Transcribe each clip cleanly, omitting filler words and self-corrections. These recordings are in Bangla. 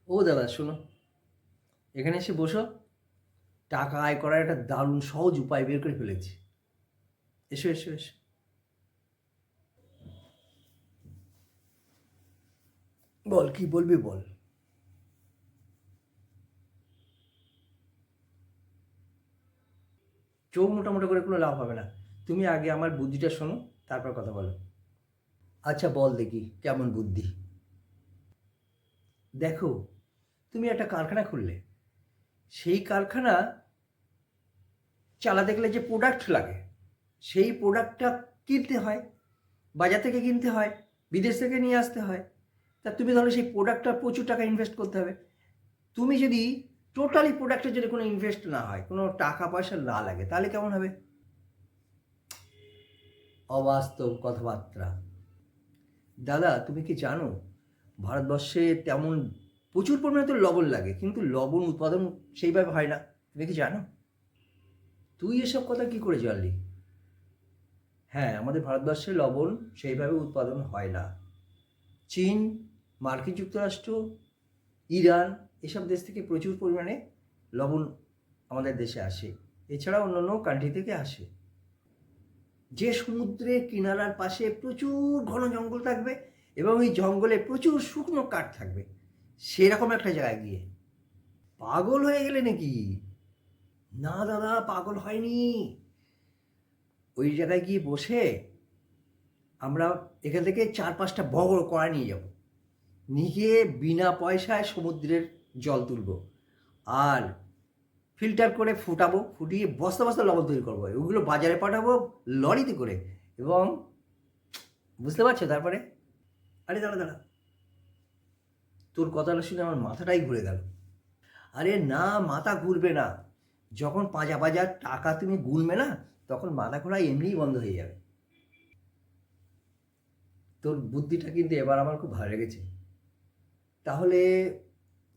ও দাদা শোনো, এখানে এসে বসো। টাকা আয় করার একটা দারুণ সহজ উপায় বের করে ফেলেছি। এসো এসো এসো। বল, কি বলবি বল। চোখ মোটামোটা করে কোনো লাভ হবে না। তুমি আগে আমার বুদ্ধিটা শোনো, তারপর কথা বলো। আচ্ছা বল দেখি কেমন বুদ্ধি। দেখো, তুমি একটা কারখানা খুললে, সেই কারখানা চালাতে গেলে যে প্রোডাক্ট লাগে, সেই প্রোডাক্টটা কিনতে হয়, বাজার থেকে কিনতে হয়, বিদেশ থেকে নিয়ে আসতে হয়। তা তুমি তাহলে সেই প্রোডাক্টটা প্রচুর টাকা ইনভেস্ট করতে হবে। তুমি যদি টোটালি প্রোডাক্টে যদি কোনো ইনভেস্ট না হয়, কোনো টাকা পয়সা না লাগে, তাহলে কেমন হবে? অবাস্তব কথাবার্তা। দাদা তুমি কি জানো, ভারতবর্ষে তেমন প্রচুর পরিমাণে তো লবণ লাগে, কিন্তু লবণ উৎপাদন সেইভাবে হয় না। তুমি কি জানো? তুই এসব কথা কি করে জানলি? হ্যাঁ, আমাদের ভারতবর্ষে লবণ সেইভাবে উৎপাদন হয় না। চীন, মার্কিন যুক্তরাষ্ট্র, ইরান, এসব দেশ থেকে প্রচুর পরিমাণে লবণ আমাদের দেশে আসে। এছাড়া অন্যান্য কান্ট্রি থেকে আসে। যে সমুদ্রের কিনারার পাশে প্রচুর ঘন জঙ্গল থাকবে এবং এই জঙ্গলে প্রচুর শুকনো কাঠ থাকবে, সেরকম একটা জায়গায় গিয়ে। পাগল হয়ে গেলে নাকি? না দাদা, পাগল হয়নি। ওই জায়গায় গিয়ে বসে আমরা এখান থেকে 4-5টা বড় কড়া নিয়ে যাব, নিয়ে গিয়ে বিনা পয়সায় সমুদ্রের জল তুলব, আর ফিল্টার করে ফুটাবো, ফুটিয়ে বস্তা বস্তা লবণ তৈরি করবো, ওগুলো বাজারে পাঠাবো লরিতে করে। এবং বুঝতে পারছো তারপরে? আরে দাঁড়া দাঁড়া, তোর কথাটা শুনে আমার মাথাটাই ঘুরে গেল। আরে না, মাথা ঘুরবে না। যখন পাঁজা পাঁজা টাকা তুমি গুনবে না, তখন মাথা ঘোরা এমনিই বন্ধ হয়ে যাবে। তোর বুদ্ধিটা কিন্তু এবার আমার খুব ভালো লেগেছে। তাহলে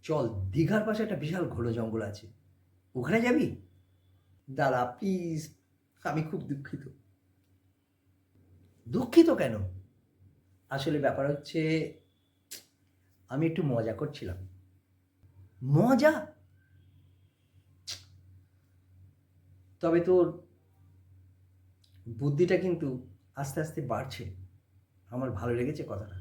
চল, দীঘার পাশে একটা বিশাল ঘন জঙ্গল আছে, ওখানে যাবি? দাদা প্লিজ, আমি খুব দুঃখিত। দুঃখিত কেন? আসলে ব্যাপার হচ্ছে, আমি একটু মজা করছিলাম। মজা? তবে তোর বুদ্ধিটা কিন্তু আস্তে আস্তে বাড়ছে। আমার ভালো লেগেছে কথাটা।